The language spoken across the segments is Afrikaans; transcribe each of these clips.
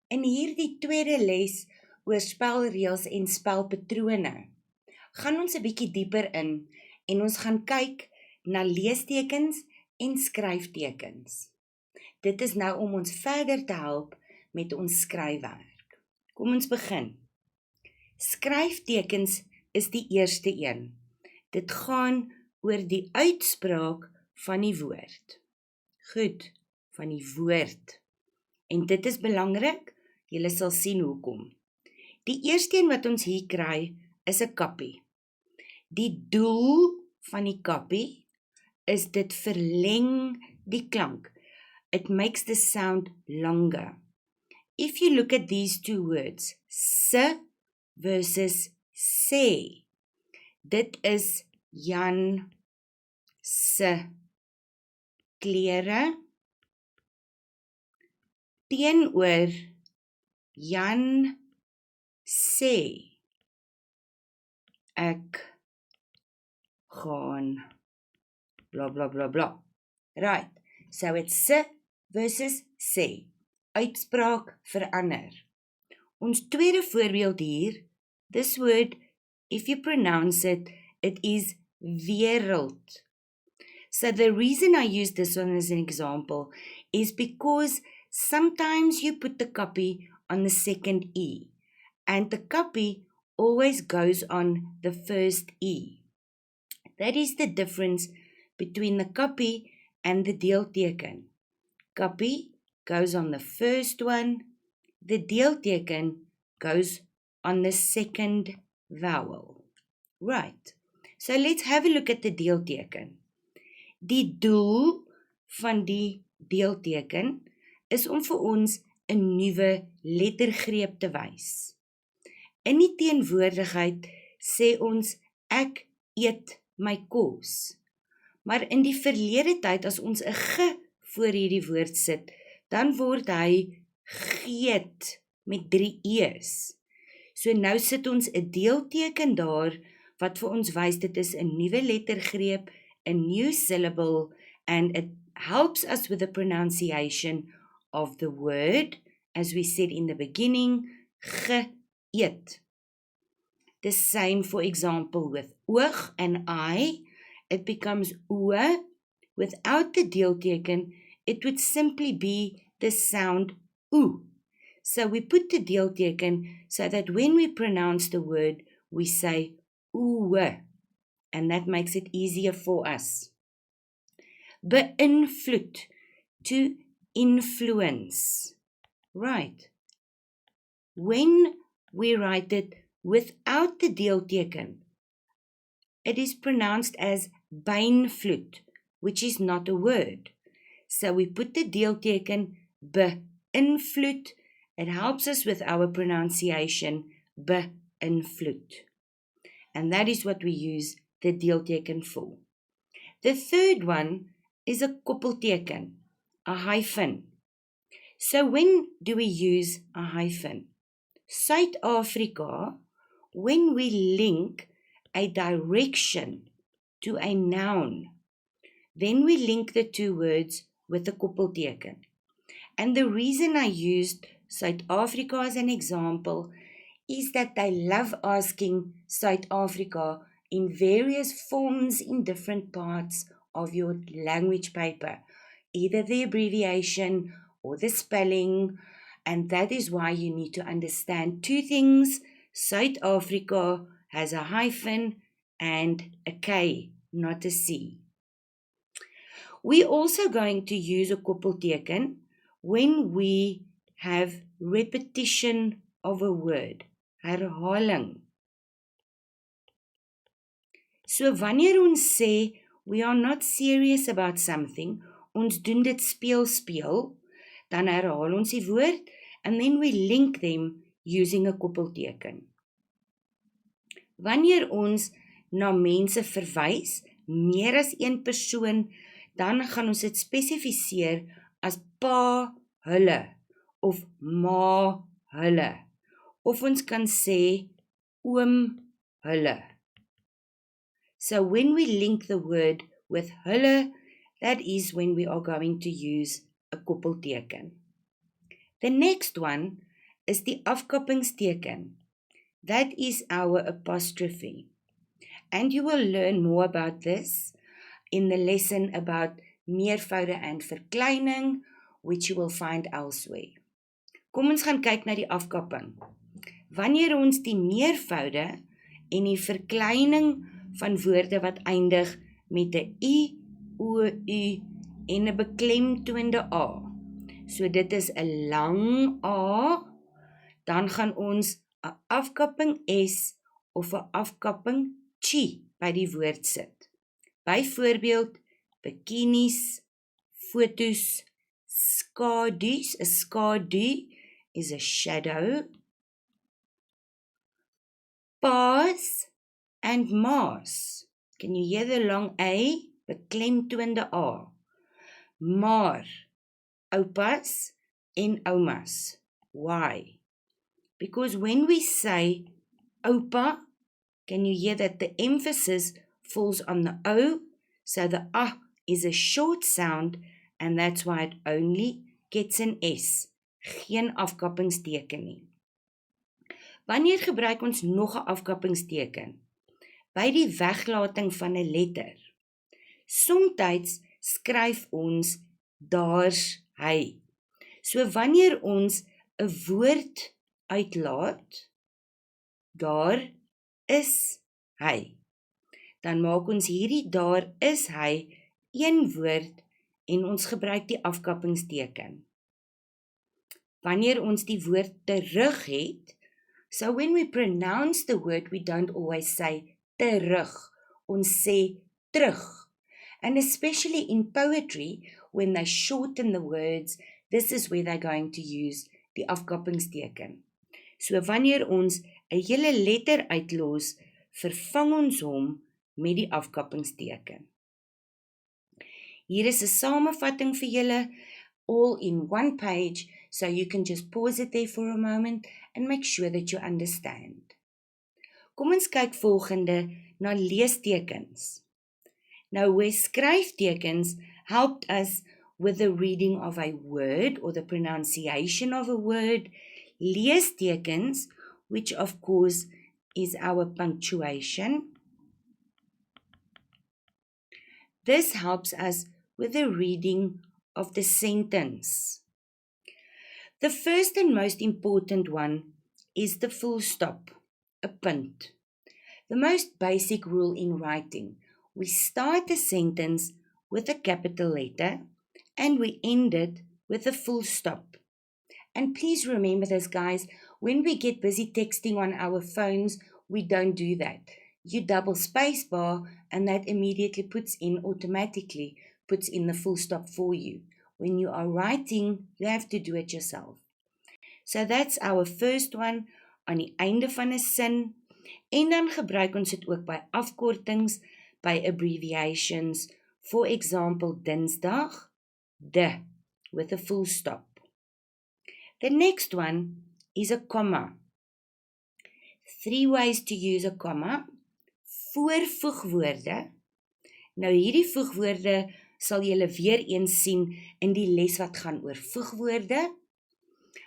In hierdie tweede les oor spelreëls en spelpatrone, gaan ons 'n bietjie dieper in en ons gaan kyk na leestekens en skryftekens. Dit is nou om ons verder te help met ons skryfwerk. Kom ons begin. Skryftekens is die eerste een. Dit gaan oor die uitspraak van die woord. Goed, van die woord. En dit is belangrik, julle sal sien hoekom. Die eerste een wat ons hier kry, is 'n kappie. Die doel van die kappie is dit verleng die klank. It makes the sound longer. If you look at these two words, se versus sê, dit is Jan se klere teenoor Jan sê ek gaan bla bla bla bla. Right, so it's se versus sê. Uitspraak verander. Ons tweede voorbeeld hier, this word, if you pronounce it, it is wêreld. So the reason I use this one as an example is because sometimes you put the copy on the second E, and the copy always goes on the first E. That is the difference between the copy and the deelteken. Copy goes on the first one, the deelteken goes on the second vowel. Right, so let's have a look at the deelteken. Die doel van die deelteken is om vir ons 'n nuwe lettergreep te wys. In die teenwoordigheid sê ons ek eet my kos. Maar in die verlede tyd as ons 'n ge voor hierdie woord sit, dan word hy geet met 3 e's. So nou sit ons 'n deelteken daar wat vir ons wys dit is 'n nuwe lettergreep, 'n new syllable, and it helps us with the pronunciation of the word, as we said in the beginning, geëet. The same, for example, with oog and eye. It becomes oe. Without the deelteken, it would simply be the sound oo. So we put the deelteken so that when we pronounce the word, we say oe, and that makes it easier for us. Beïnvloed, to influence. Right. When we write it without the deelteken, it is pronounced as beïnvloed, which is not a word. So we put the deelteken beïnvloed. It helps us with our pronunciation, beïnvloed. And that is what we use the deelteken for. The third one is a koppelteken, a hyphen. So when do we use a hyphen? Suid-Afrika, when we link a direction to a noun, then we link the two words with a koppelteken. And the reason I used Suid-Afrika as an example is that they love asking Suid-Afrika in various forms in different parts of your language paper, either the abbreviation or the spelling, and that is why you need to understand two things. Suid-Afrika has a hyphen and a K, not a C. We're also going to use a koppelteken when we have repetition of a word, herhaling. So wanneer ons sê, we are not serious about something, ons doen dit speel, dan herhaal ons die woord, and then we link them using a koppelteken. Wanneer ons na mense verwys, meer as een persoon, dan gaan ons dit spesifiseer as pa, hulle, of ma, hulle. Of ons kan sê, oom, hulle. So when we link the word with hulle, that is when we are going to use a koppelteken. The next one is die afkappingsteken. That is our apostrophe. And you will learn more about this in the lesson about meervoude en verkleining, which you will find elsewhere. Kom ons gaan kyk na die afkapping. Wanneer ons die meervoude en die verkleining van woorde wat eindig met 'n u, o, u en 'n beklemtoonde a. So dit is 'n lang a, dan gaan ons 'n afkapping s of 'n afkapping chi by die woord sit. Byvoorbeeld bikinis, fotos, skadu's. 'n skadu is a shadow. Pa's and ma's. Can you hear the long A? Beklemtoonde A. Maar, oupas en oumas. Why? Because when we say oupa, can you hear that the emphasis falls on the O? So the A is a short sound and that's why it only gets an S. Geen afkappingsteken nie. Wanneer gebruik ons nog 'n afkappingsteken? By die weglating van 'n letter. Somstyds skryf ons daar's hy. So wanneer ons 'n woord uitlaat, daar is hy. Dan maak ons hierdie daar is hy een woord en ons gebruik die afkappingsteken. Wanneer ons die woord terug het, so when we pronounce the word, we don't always say terug. Ons sê terug. And especially in poetry, when they shorten the words, this is where they're going to use die afkappingsteken. So wanneer ons 'n hele letter uitlos, vervang ons hom met die afkappingsteken. Hier is 'n samevatting vir julle, all in one page, so you can just pause it there for a moment and make sure that you understand. Kom ons kyk volgende na leestekens. Now, where skryftekens helped us with the reading of a word or the pronunciation of a word, leestekens, which of course is our punctuation, this helps us with the reading of the sentence. The first and most important one is the full stop, a punt. The most basic rule in writing, we start a sentence with a capital letter and we end it with a full stop. And please remember this, guys, when we get busy texting on our phones, we don't do that. You double space bar and that immediately automatically puts in the full stop for you. When you are writing, you have to do it yourself. So that's our first one, aan die einde van 'n sin. En dan gebruik ons dit ook by afkortings, by abbreviations. For example, Dinsdag, de, with a full stop. The next one is a comma. 3 ways to use a comma. Voor voegwoorde. Nou hierdie voegwoorde sal julle weer eens sien in die les wat gaan oor voegwoorde.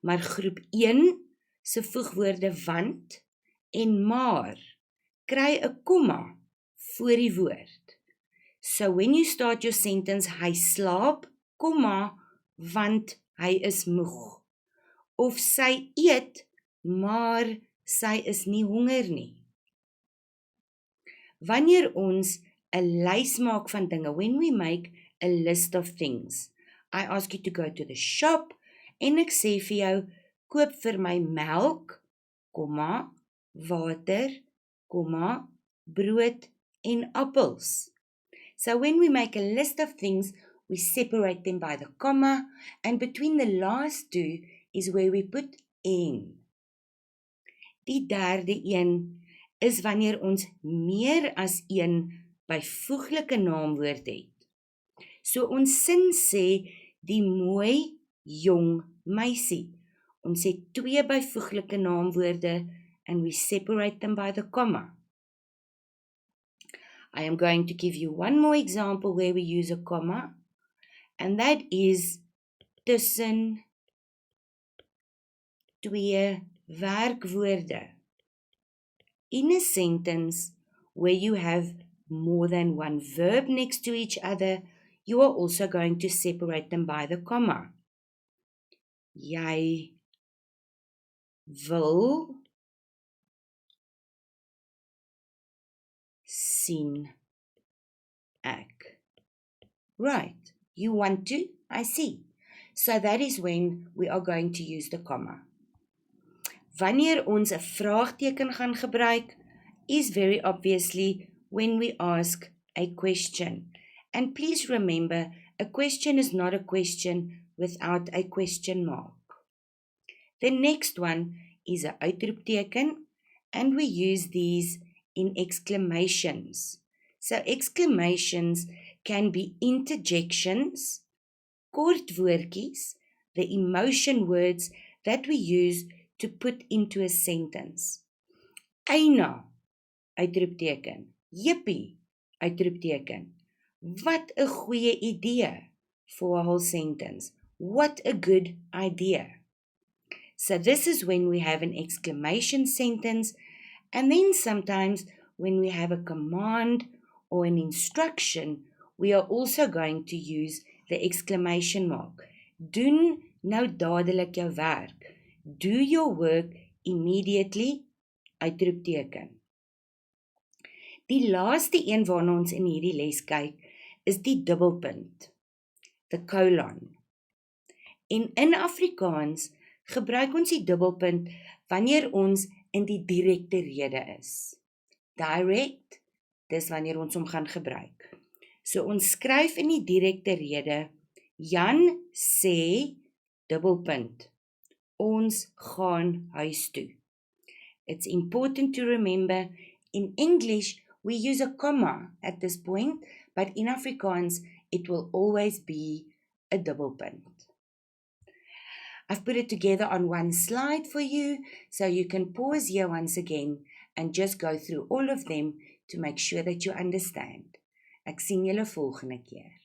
Maar groep 1 se voegwoorde want en maar kry 'n komma voor die woord. So when you start your sentence, hy slaap, komma, want hy is moeg. Of sy eet, maar sy is nie honger nie. Wanneer ons 'n lys maak van dinge, when we make a list of things, I ask you to go to the shop en ek sê vir jou, koop vir my melk, komma, water, komma, brood en appels. So when we make a list of things, we separate them by the comma, and between the last two is where we put en. Die derde een is wanneer ons meer as een byvoeglike naamwoord het. So ons sin sê die mooi jong meisie. Ons het 2 byvoeglike naamwoorde and we separate them by the comma. I am going to give you one more example where we use a comma, and that is tussen 2 werkwoorde. In a sentence where you have more than one verb next to each other, you are also going to separate them by the comma. Jy wil sien ek. Right, you want to? I see. So that is when we are going to use the comma. Wanneer ons 'n vraagteken gaan gebruik, is very obviously when we ask a question. And please remember, a question is not a question without a question mark. The next one is 'n uitroepteken, and we use these in exclamations. So exclamations can be interjections, kort woordjies, the emotion words that we use to put into a sentence. Eina, uitroepteken. Jippie, uitroepteken. Wat 'n goeie idee for a whole sentence. What a good idea. So this is when we have an exclamation sentence, and then sometimes when we have a command or an instruction, we are also going to use the exclamation mark. Doen nou dadelik jou werk. Do your work immediately, uitroepteken. Die laaste een waarna ons in hierdie les kyk, is die dubbelpunt, the colon. En in Afrikaans gebruik ons die dubbelpunt wanneer ons in die direkte rede is. Direct, dis wanneer ons hom gaan gebruik. So ons skryf in die direkte rede, Jan sê, dubbelpunt, ons gaan huis toe. It's important to remember, in English, we use a comma at this point, but in Afrikaans, it will always be a dubbelpunt. I've put it together on one slide for you, so you can pause here once again and just go through all of them to make sure that you understand. Ek sien julle volgende keer.